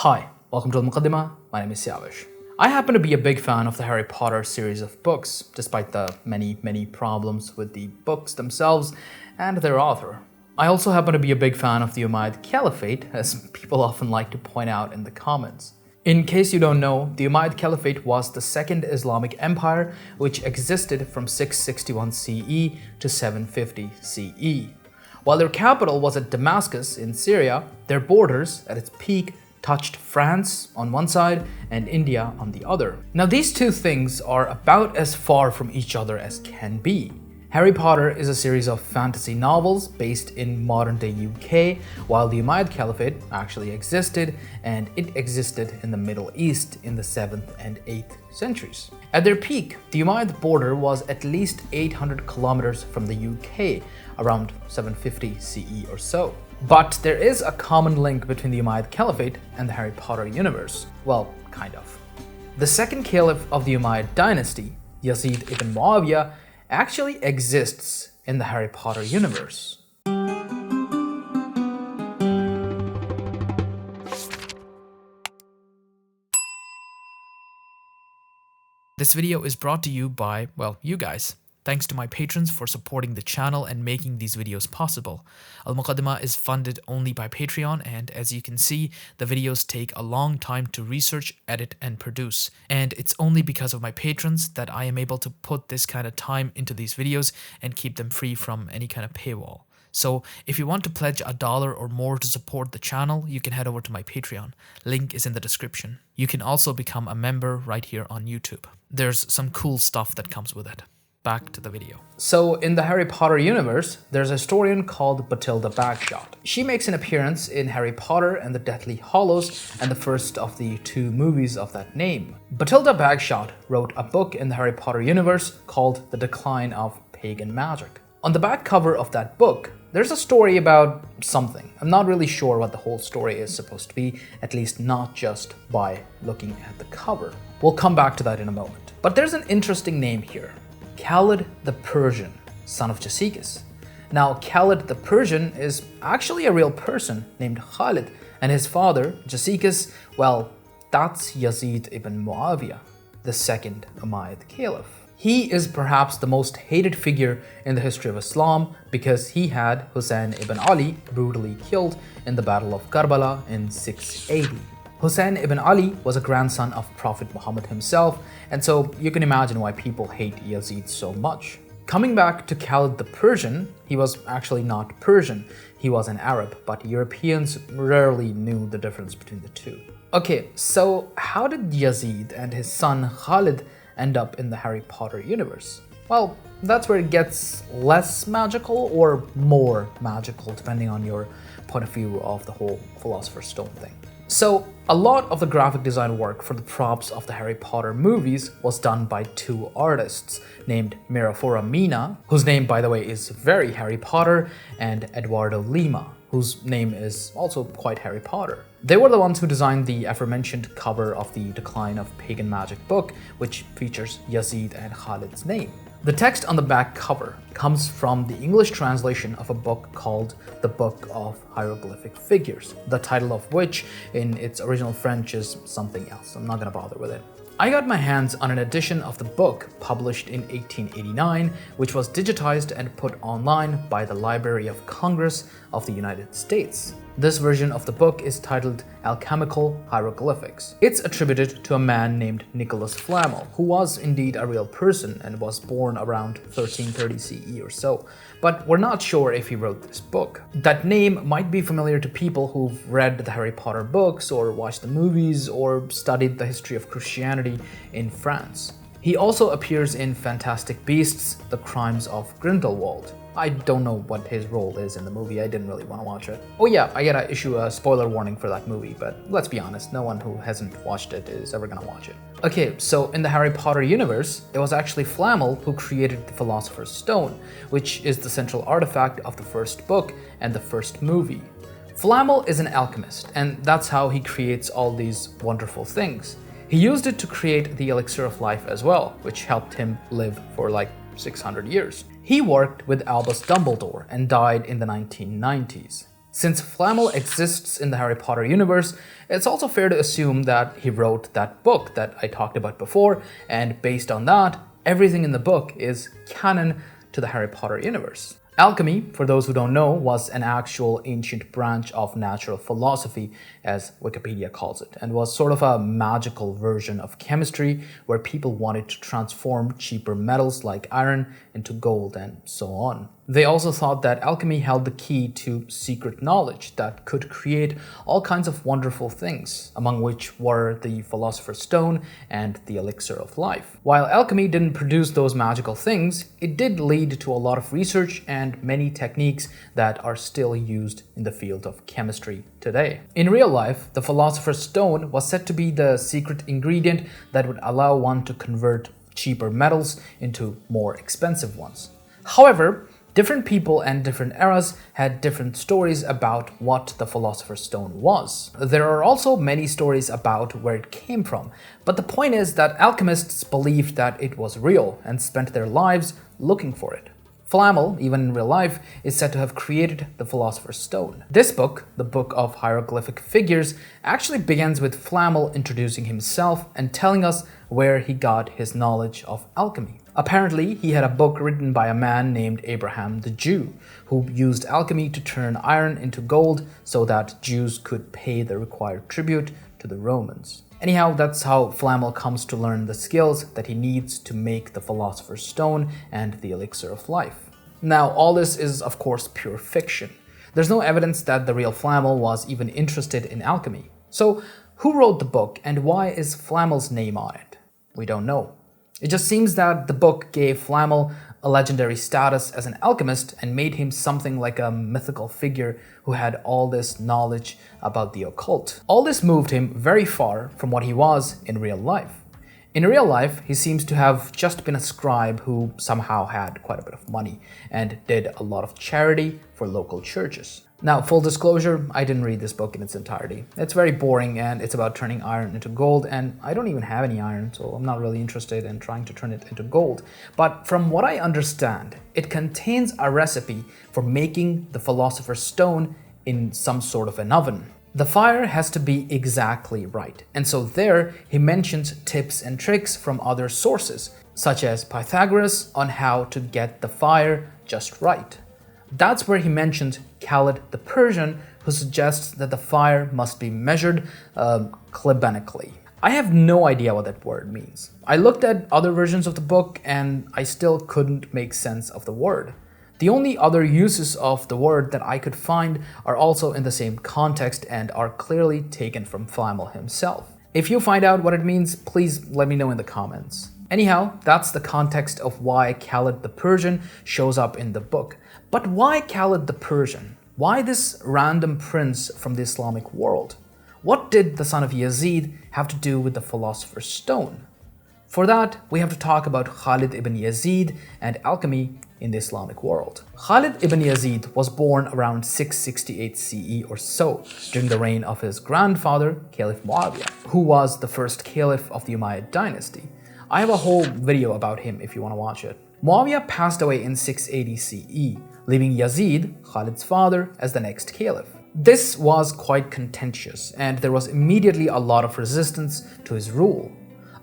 Hi, welcome to the Muqaddimah. My name is Syawish. I happen to be a big fan of the Harry Potter series of books, despite the many problems with the books themselves and their author. I also happen to be a big fan of the Umayyad Caliphate, as people often like to point out in the comments. In case you don't know, the Umayyad Caliphate was the second Islamic empire which existed from 661 CE to 750 CE. While their capital was at Damascus in Syria, their borders, at its peak, touched France on one side and India on the other. Now these two things are about as far from each other as can be. Harry Potter is a series of fantasy novels based in modern-day UK, while the Umayyad Caliphate actually existed, and it existed in the Middle East in the 7th and 8th centuries. At their peak, the Umayyad border was at least 800 kilometers from the UK, around 750 CE or so. But there is a common link between the Umayyad Caliphate and the Harry Potter universe. Well, kind of. The second caliph of the Umayyad dynasty, YAZID ibn Muawiyah, actually exists in the Harry Potter universe. This video is brought to you by, well, you guys. Thanks to my patrons for supporting the channel and making these videos possible. Al-Muqaddimah is funded only by Patreon, and as you can see, the videos take a long time to research, edit, and produce. And it's only because of my patrons that I am able to put this kind of time into these videos and keep them free from any kind of paywall. So if you want to pledge $1 or more to support the channel, you can head over to my Patreon. Link is in the description. You can also become a member right here on YouTube. There's some cool stuff that comes with it. Back to the video. So in the Harry Potter universe, there's a historian called Bathilda Bagshot. She makes an appearance in Harry Potter and the Deathly Hallows and the first of the two movies of that name. Bathilda Bagshot wrote a book in the Harry Potter universe called The Decline of Pagan Magic. On the back cover of that book, there's a story about something. I'm not really sure what the whole story is supposed to be, at least not just by looking at the cover. We'll come back to that in a moment. But there's an interesting name here. Khalid the Persian, son of Jasikis. Now, Khalid the Persian is actually a real person named Khalid, and his father, Jasikis, well, that's Yazid ibn Muawiyah, the second Umayyad Caliph. He is perhaps the most hated figure in the history of Islam because he had Hussein ibn Ali brutally killed in the Battle of Karbala in 680. Hussein ibn Ali was a grandson of Prophet Muhammad himself, and so you can imagine why people hate Yazid so much. Coming back to Khalid the Persian, he was actually not Persian, he was an Arab, but Europeans rarely knew the difference between the two. Okay, so how did Yazid and his son Khalid end up in the Harry Potter universe? Well, that's where it gets less magical or more magical, depending on your point of view of the whole Philosopher's Stone thing. So, a lot of the graphic design work for the props of the Harry Potter movies was done by two artists named Mirafora Mina, whose name, by the way, is very Harry Potter, and Eduardo Lima, whose name is also quite Harry Potter. They were the ones who designed the aforementioned cover of the Decline of Pagan Magic book, which features Yazid and Khalid's name. The text on the back cover comes from the English translation of a book called The Book of Hieroglyphic Figures, the title of which in its original French is something else. I'm not gonna bother with it. I got my hands on an edition of the book published in 1889, which was digitized and put online by the Library of Congress of the United States. This version of the book is titled Alchemical Hieroglyphics. It's attributed to a man named Nicholas Flamel, who was indeed a real person and was born around 1330 CE or so, but we're not sure if he wrote this book. That name might be familiar to people who've read the Harry Potter books or watched the movies or studied the history of Christianity in France. He also appears in Fantastic Beasts: The Crimes of Grindelwald. I don't know what his role is in the movie, I didn't really want to watch it. Oh yeah, I gotta issue a spoiler warning for that movie, but let's be honest, no one who hasn't watched it is ever gonna watch it. Okay, so in the Harry Potter universe, it was actually Flamel who created the Philosopher's Stone, which is the central artifact of the first book and the first movie. Flamel is an alchemist, and that's how he creates all these wonderful things. He used it to create the elixir of life as well, which helped him live for like 600 years. He worked with Albus Dumbledore and died in the 1990s. Since Flamel exists in the Harry Potter universe, it's also fair to assume that he wrote that book that I talked about before, and based on that, everything in the book is canon to the Harry Potter universe. Alchemy, for those who don't know, was an actual ancient branch of natural philosophy, as Wikipedia calls it, and was sort of a magical version of chemistry where people wanted to transform cheaper metals like iron into gold and so on. They also thought that alchemy held the key to secret knowledge that could create all kinds of wonderful things, among which were the Philosopher's Stone and the Elixir of Life. While alchemy didn't produce those magical things, it did lead to a lot of research and many techniques that are still used in the field of chemistry today. In real life, the Philosopher's Stone was said to be the secret ingredient that would allow one to convert cheaper metals into more expensive ones. However, different people and different eras had different stories about what the Philosopher's Stone was. There are also many stories about where it came from, but the point is that alchemists believed that it was real and spent their lives looking for it. Flamel, even in real life, is said to have created the Philosopher's Stone. This book, the Book of Hieroglyphic Figures, actually begins with Flamel introducing himself and telling us where he got his knowledge of alchemy. Apparently, he had a book written by a man named Abraham the Jew, who used alchemy to turn iron into gold so that Jews could pay the required tribute to the Romans. Anyhow, that's how Flamel comes to learn the skills that he needs to make the Philosopher's Stone and the Elixir of Life. Now, all this is, of course, pure fiction. There's no evidence that the real Flamel was even interested in alchemy. So, who wrote the book and why is Flamel's name on it? We don't know. It just seems that the book gave Flamel a legendary status as an alchemist and made him something like a mythical figure who had all this knowledge about the occult. All this moved him very far from what he was in real life. In real life, he seems to have just been a scribe who somehow had quite a bit of money and did a lot of charity for local churches. Now, full disclosure, I didn't read this book in its entirety. It's very boring and it's about turning iron into gold, and I don't even have any iron, so I'm not really interested in trying to turn it into gold. But from what I understand, it contains a recipe for making the Philosopher's Stone in some sort of an oven. The fire has to be exactly right, and so there he mentions tips and tricks from other sources, such as Pythagoras on how to get the fire just right. That's where he mentioned Khalid the Persian, who suggests that the fire must be measured klibanically. I have no idea what that word means. I looked at other versions of the book and I still couldn't make sense of the word. The only other uses of the word that I could find are also in the same context and are clearly taken from Flamel himself. If you find out what it means, please let me know in the comments. Anyhow, that's the context of why Khalid the Persian shows up in the book. But why Khalid the Persian? Why this random prince from the Islamic world? What did the son of Yazid have to do with the Philosopher's Stone? For that, we have to talk about Khalid ibn Yazid and alchemy in the Islamic world. Khalid ibn Yazid was born around 668 CE or so, during the reign of his grandfather, Caliph Muawiyah, who was the first caliph of the Umayyad dynasty. I have a whole video about him if you want to watch it. Muawiyah passed away in 680 CE, leaving Yazid, Khalid's father, as the next caliph. This was quite contentious, and there was immediately a lot of resistance to his rule.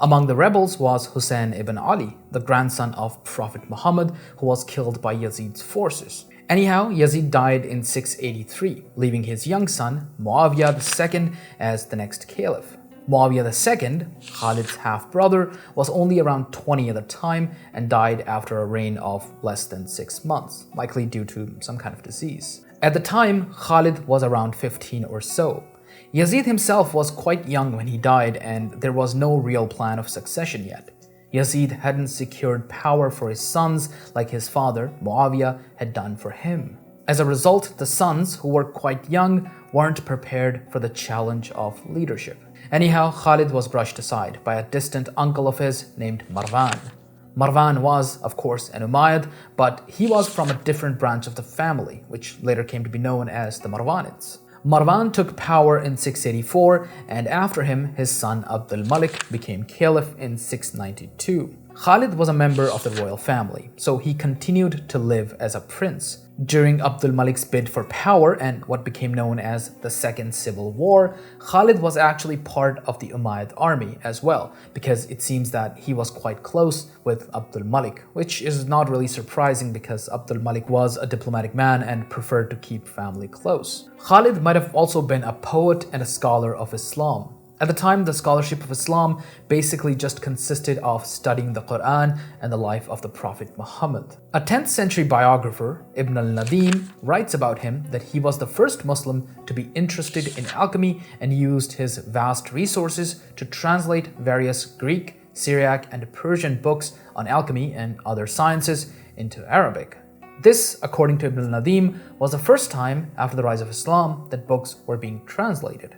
Among the rebels was Hussein ibn Ali, the grandson of Prophet Muhammad, who was killed by Yazid's forces. Anyhow, Yazid died in 683, leaving his young son, Muawiyah II, as the next caliph. Muawiyah II, Khalid's half-brother, was only around 20 at the time and died after a reign of less than 6 months, likely due to some kind of disease. At the time, Khalid was around 15 or so. Yazid himself was quite young when he died, and there was no real plan of succession yet. Yazid hadn't secured power for his sons like his father, Muawiyah, had done for him. As a result, the sons, who were quite young, weren't prepared for the challenge of leadership. Anyhow, Khalid was brushed aside by a distant uncle of his named Marwan. Marwan was, of course, an Umayyad, but he was from a different branch of the family, which later came to be known as the Marwanids. Marwan took power in 684, and after him, his son Abdul Malik became caliph in 692. Khalid was a member of the royal family, so he continued to live as a prince. During Abdul Malik's bid for power and what became known as the Second Civil War, Khalid was actually part of the Umayyad army as well, because it seems that he was quite close with Abdul Malik, which is not really surprising because Abdul Malik was a diplomatic man and preferred to keep family close. Khalid might have also been a poet and a scholar of Islam. At the time, the scholarship of Islam basically just consisted of studying the Quran and the life of the Prophet Muhammad. A 10th century biographer, Ibn al-Nadim, writes about him that he was the first Muslim to be interested in alchemy and used his vast resources to translate various Greek, Syriac, and Persian books on alchemy and other sciences into Arabic. This, according to Ibn al-Nadim, was the first time after the rise of Islam that books were being translated.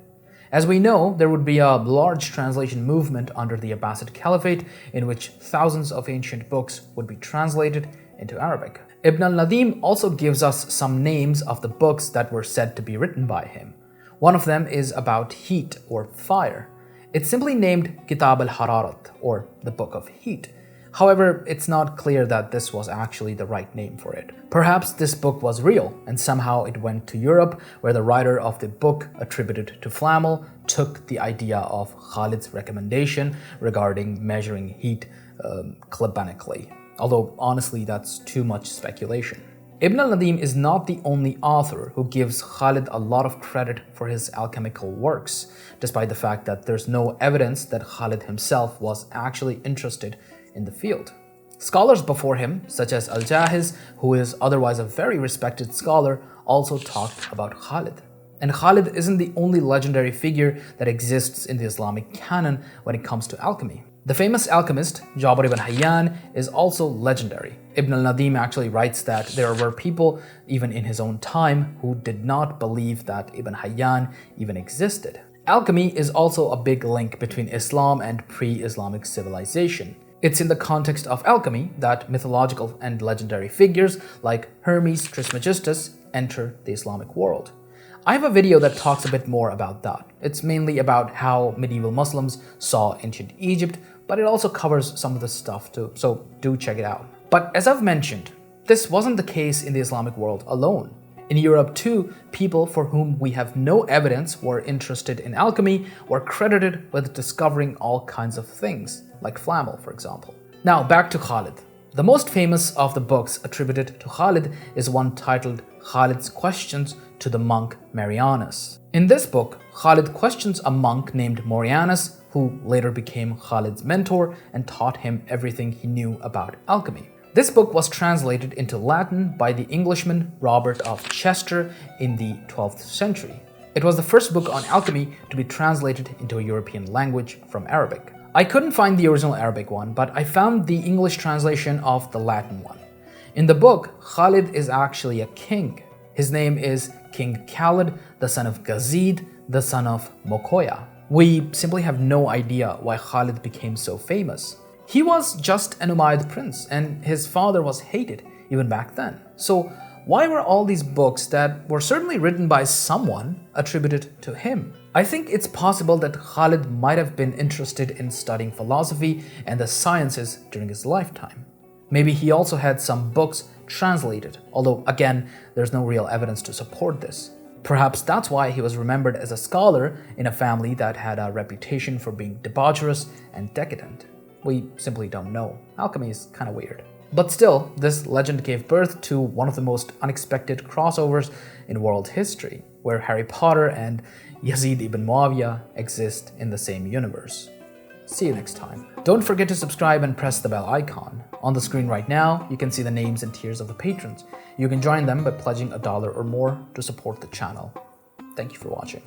As we know, there would be a large translation movement under the Abbasid Caliphate in which thousands of ancient books would be translated into Arabic. Ibn al-Nadim also gives us some names of the books that were said to be written by him. One of them is about heat or fire. It's simply named Kitab al-Hararat, or the Book of Heat. However, it's not clear that this was actually the right name for it. Perhaps this book was real, and somehow it went to Europe, where the writer of the book attributed to Flamel took the idea of Khalid's recommendation regarding measuring heat clibanically. Although, honestly, that's too much speculation. Ibn al-Nadim is not the only author who gives Khalid a lot of credit for his alchemical works, despite the fact that there's no evidence that Khalid himself was actually interested in the field. Scholars before him, such as Al-Jahiz, who is otherwise a very respected scholar, also talked about Khalid. And Khalid isn't the only legendary figure that exists in the Islamic canon when it comes to alchemy. The famous alchemist, Jabir ibn Hayyan, is also legendary. Ibn al-Nadim actually writes that there were people, even in his own time, who did not believe that Ibn Hayyan even existed. Alchemy is also a big link between Islam and pre-Islamic civilization. It's in the context of alchemy that mythological and legendary figures like Hermes Trismegistus enter the Islamic world. I have a video that talks a bit more about that. It's mainly about how medieval Muslims saw ancient Egypt, but it also covers some of the stuff too, so do check it out. But as I've mentioned, this wasn't the case in the Islamic world alone. In Europe too, people for whom we have no evidence were interested in alchemy were credited with discovering all kinds of things, like Flamel, for example. Now back to Khalid. The most famous of the books attributed to Khalid is one titled Khalid's Questions to the monk Marianus. In this book, Khalid questions a monk named Marianus, who later became Khalid's mentor and taught him everything he knew about alchemy. This book was translated into Latin by the Englishman Robert of Chester in the 12th century. It was the first book on alchemy to be translated into a European language from Arabic. I couldn't find the original Arabic one, but I found the English translation of the Latin one. In the book, Khalid is actually a king. His name is King Khalid, the son of YAZID, the son of Mokoya. We simply have no idea why Khalid became so famous. He was just an Umayyad prince, and his father was hated even back then. So why were all these books that were certainly written by someone attributed to him? I think it's possible that Khalid might have been interested in studying philosophy and the sciences during his lifetime. Maybe he also had some books translated, although again, there's no real evidence to support this. Perhaps that's why he was remembered as a scholar in a family that had a reputation for being debaucherous and decadent. We simply don't know. Alchemy is kind of weird. But still, this legend gave birth to one of the most unexpected crossovers in world history, where Harry Potter and Yazid ibn Muawiyah exist in the same universe. See you next time. Don't forget to subscribe and press the bell icon. On the screen right now, you can see the names and tiers of the patrons. You can join them by pledging $1 or more to support the channel. Thank you for watching.